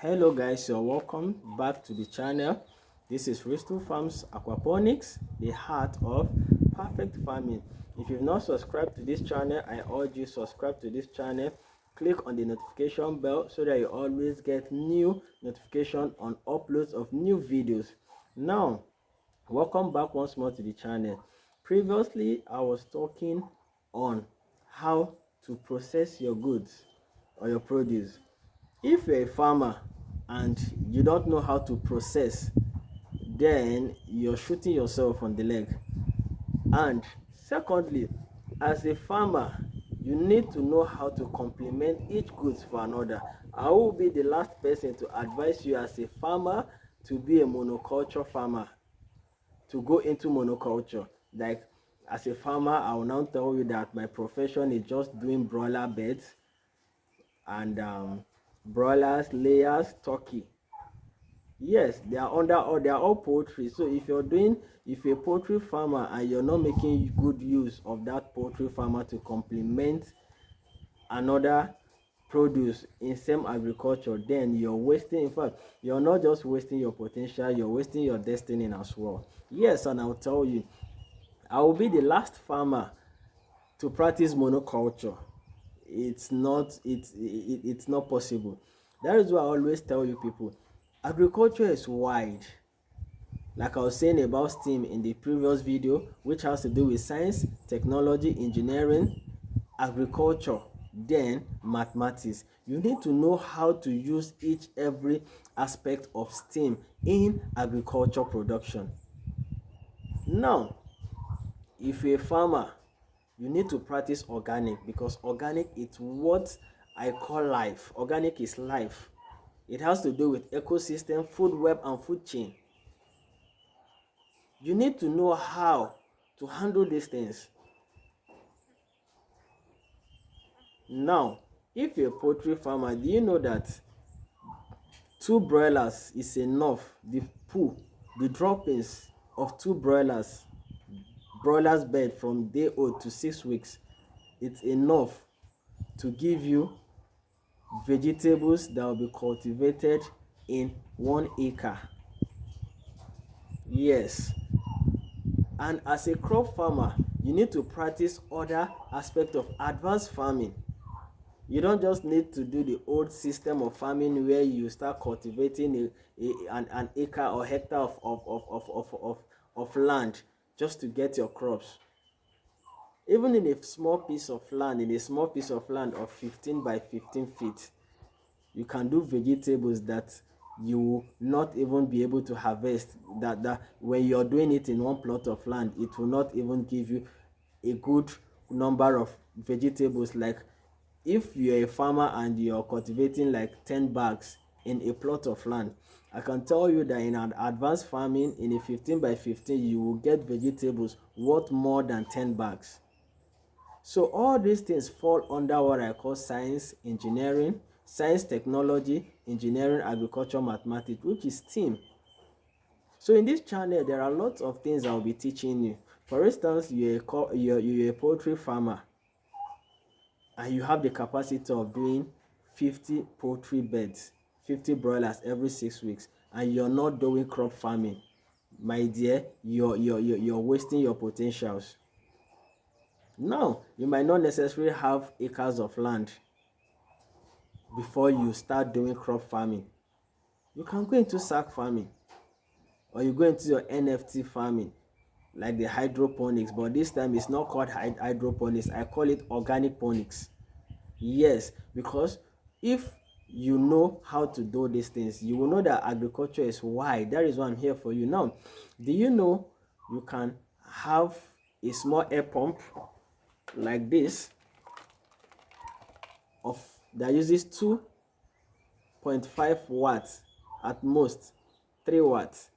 Hello guys, you're welcome back to the channel. This is Crystal Farms Aquaponics, the heart of perfect farming. If you've not subscribed to this channel, I urge you subscribe to this channel. Click on the notification bell so that you always get new notification on uploads of new videos. Now, welcome back once more to the channel. Previously, I was talking on how to process your goods or your produce. If you're a farmer and you don't know how to process, then you're shooting yourself on the leg. And secondly, as a farmer, you need to know how to complement each goods for another. I will be the last person to advise you as a farmer to be a monoculture farmer, to go into monoculture. Like, as a farmer, I will now tell you that my profession is just doing broiler beds and broilers, layers, turkey. Yes, they are under all, they are all poultry. So if you're a poultry farmer and you're not making good use of that poultry farmer to complement another produce in same agriculture, then you're wasting. In fact, you're not just wasting your potential, you're wasting your destiny as well. Yes, and I'll tell you, I will be the last farmer to practice monoculture. It's not possible. That is why I always tell you people, agriculture is wide. Like I was saying about STEAM in the previous video, which has to do with science, technology, engineering, agriculture, then mathematics. You need to know how to use every aspect of STEAM in agriculture production. Now, if you're a farmer, you need to practice organic, because organic is what I call life. Organic is life. It has to do with ecosystem, food web, and food chain. You need to know how to handle these things. Now, if you're a poultry farmer, do you know that 2 broilers is enough? The droppings of 2 broilers bed from day old to 6 weeks, it's enough to give you vegetables that will be cultivated in 1 acre. Yes. And as a crop farmer, you need to practice other aspects of advanced farming. You don't just need to do the old system of farming where you start cultivating an acre or hectare of land just to get your crops. Even in a small piece of land, of 15 by 15 feet, you can do vegetables that you will not even be able to harvest. That when you're doing it in one plot of land, it will not even give you a good number of vegetables. Like, if you're a farmer and you're cultivating like 10 bags in a plot of land, I can tell you that in an advanced farming, in a 15 by 15, you will get vegetables worth more than 10 bags. So all these things fall under what I call science, engineering, science, technology, engineering, agriculture, mathematics, which is STEAM. So in this channel, there are lots of things I'll be teaching you. For instance, you're a poultry farmer and you have the capacity of doing 50 poultry beds, 50 broilers every 6 weeks, and you're not doing crop farming. My dear, you're wasting your potentials. Now, you might not necessarily have acres of land before you start doing crop farming. You can go into sack farming, or you go into your NFT farming, like the hydroponics, but this time it's not called hydroponics. I call it organic ponics. Yes, because if you know how to do these things, you will know that agriculture is wide. That is why I'm here for you. Now, do you know you can have a small air pump like this that uses 2.5 watts, at most 3 watts.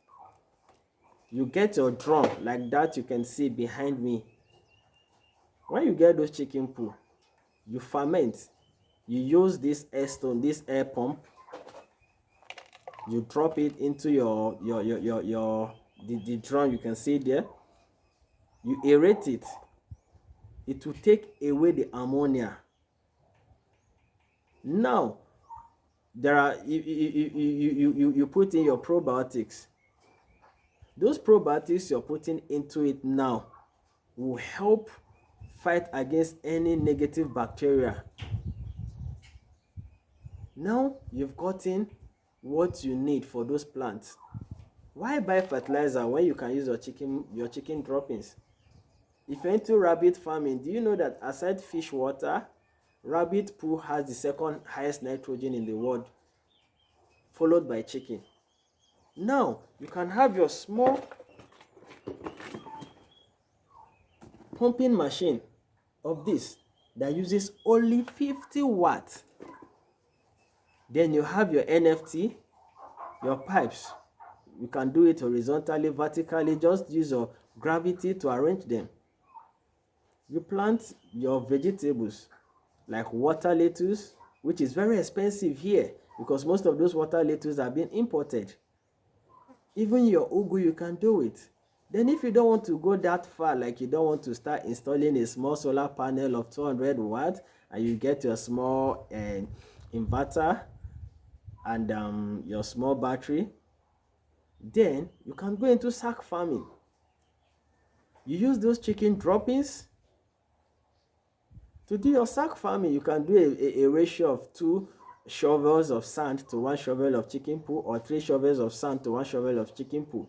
You get your drum like that, you can see behind me. When you get those chicken poo, you ferment. You use this air pump. You drop it into the drum, you can see there. You aerate it. It will take away the ammonia. Now, There are you put in your probiotics. Those probiotics you're putting into it now will help fight against any negative bacteria. Now you've gotten what you need for those plants. Why buy fertilizer when you can use your chicken droppings? If you're into rabbit farming, do you know that aside fish water, rabbit poo has the second highest nitrogen in the world, followed by chicken? Now you can have your small pumping machine of this that uses only 50 watts. Then you have your NFT, your pipes. You can do it horizontally, vertically, just use your gravity to arrange them. You plant your vegetables like water lettuce, which is very expensive here because most of those water lettuce are being imported. Even your ugu, you can do it. Then if you don't want to go that far, like you don't want to start installing a small solar panel of 200 watts and you get your small inverter and your small battery, then you can go into sack farming. You use those chicken droppings to do your sack farming. You can do a ratio of 2 shovels of sand to 1 shovel of chicken poo, or 3 shovels of sand to 1 shovel of chicken poo.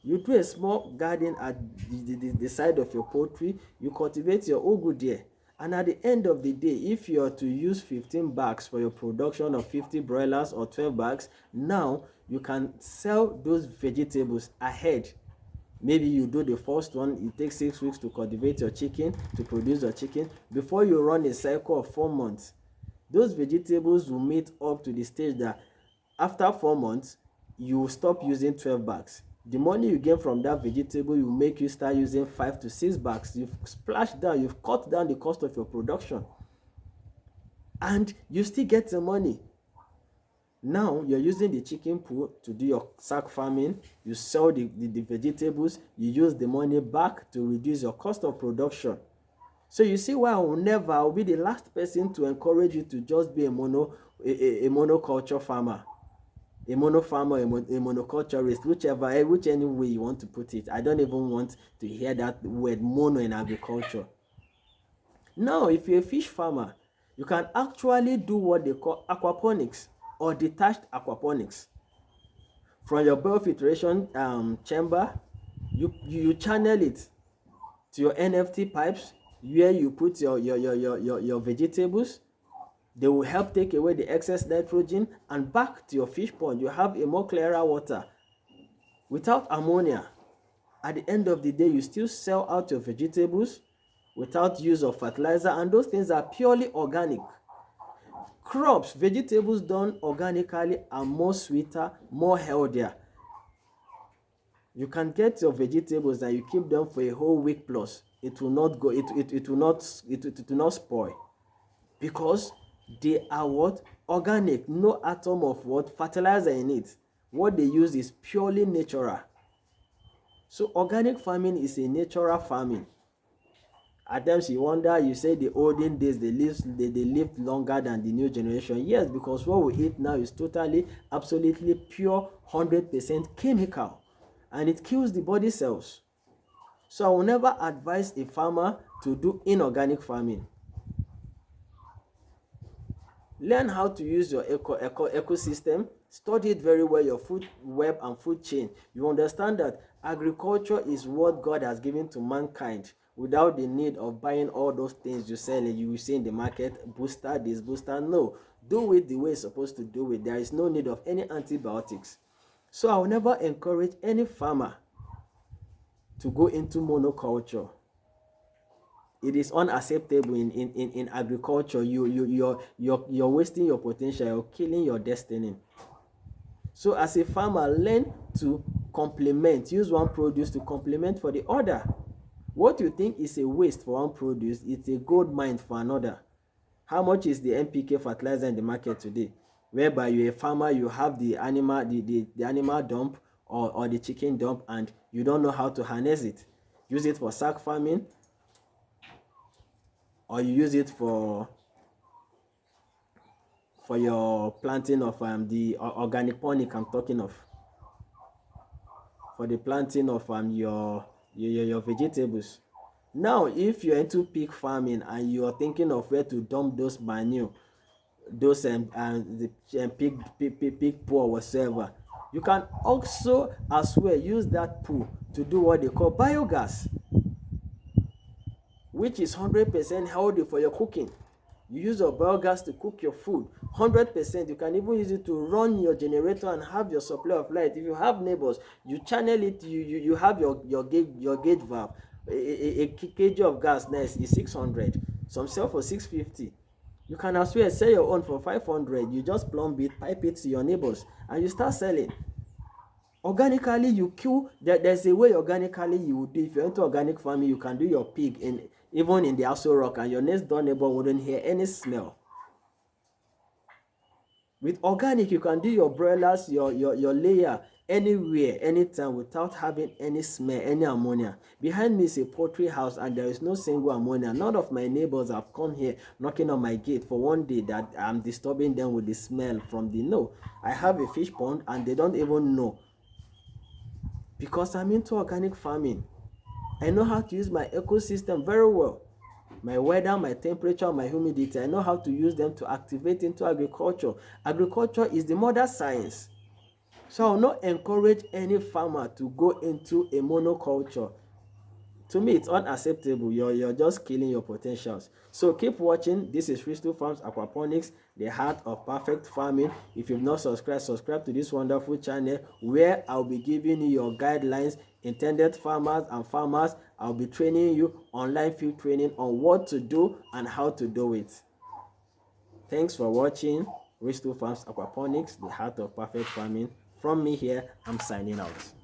You do a small garden at the side of your poultry. You cultivate your ugu there. And at the end of the day, if you are to use 15 bags for your production of 50 broilers or 12 bags, now you can sell those vegetables ahead. Maybe you do the first one, it takes 6 weeks to cultivate your chicken, to produce your chicken. Before you run a cycle of 4 months, those vegetables will meet up to the stage that after 4 months, you will stop using 12 bags. The money you get from that vegetable will make you start using 5 to 6 bags. You've splashed down, you've cut down the cost of your production. And you still get the money. Now you're using the chicken poo to do your sack farming. You sell the vegetables. You use the money back to reduce your cost of production. So you see why I'll be the last person to encourage you to just be a monoculture farmer. A mono farmer, a monoculturist, which any way you want to put it. I don't even want to hear that word mono in agriculture. Now, if you're a fish farmer, you can actually do what they call aquaponics or detached aquaponics. From your biofiltration chamber, you channel it to your NFT pipes where you put your vegetables. They will help take away the excess nitrogen, and back to your fish pond, you have a more clearer water without ammonia. At the end of the day, you still sell out your vegetables without use of fertilizer, and those things are purely organic. Crops, vegetables done organically are more sweeter, more healthier. You can get your vegetables and you keep them for a whole week plus. It will not go, it will not spoil, because they are what? Organic, no atom of what? Fertilizer in it. What they use is purely natural. So organic farming is a natural farming. At times you wonder, you say the olden days they lived longer than the new generation. Yes, because what we eat now is totally, absolutely pure, 100% chemical, and it kills the body cells. So I will never advise a farmer to do inorganic farming. Learn how to use your ecosystem. Study it very well, your food web and food chain. You understand that agriculture is what God has given to mankind without the need of buying all those things you sell and you will see in the market, booster this, booster no. Do it the way it's supposed to do it. There is no need of any antibiotics. So I will never encourage any farmer to go into monoculture. It is unacceptable in agriculture. You're wasting your potential. You're killing your destiny. So as a farmer, learn to complement. Use one produce to complement for the other. What you think is a waste for one produce, it's a gold mine for another. How much is the NPK fertilizer in the market today? Whereby you're a farmer, you have the animal, the animal dump or the chicken dump, and you don't know how to harness it. Use it for sack farming, or you use it for for your planting of the organic ponic I'm talking of, for the planting of your vegetables. Now, if you're into pig farming and you're thinking of where to dump those manure, those the pig poo or whatsoever, you can also as well use that poo to do what they call biogas, which is 100% healthy for your cooking. You use your biogas to cook your food 100%. You can even use it to run your generator and have your supply of light. If you have neighbors, you channel it. You have your gauge valve. A kg of gas next is 600. Some sell for 650. You can as well sell your own for 500. You just plumb it, pipe it to your neighbors, and you start selling. Organically, you kill. There's a way organically you would do. If you're into organic farming, you can do your pig in even in the Aso Rock, and your next door neighbor wouldn't hear any smell. With organic, you can do your broilers, your layer anywhere, anytime without having any smell, any ammonia. Behind me is a poultry house and there is no single ammonia. None of my neighbors have come here knocking on my gate for one day that I'm disturbing them with the smell from the no. I have a fish pond and they don't even know because I'm into organic farming. I know how to use my ecosystem very well. My weather, my temperature, my humidity, I know how to use them to activate into agriculture. Agriculture is the mother science. So I will not encourage any farmer to go into a monoculture. To me, it's unacceptable. You're just killing your potentials. So keep watching. This is Crystal Farms Aquaponics, the heart of perfect farming. If you've not subscribed, subscribe to this wonderful channel where I'll be giving you your guidelines, intended farmers and farmers. I'll be training you online field training on what to do and how to do it. Thanks for watching Crystal Farms Aquaponics, the heart of perfect farming. From me here, I'm signing out.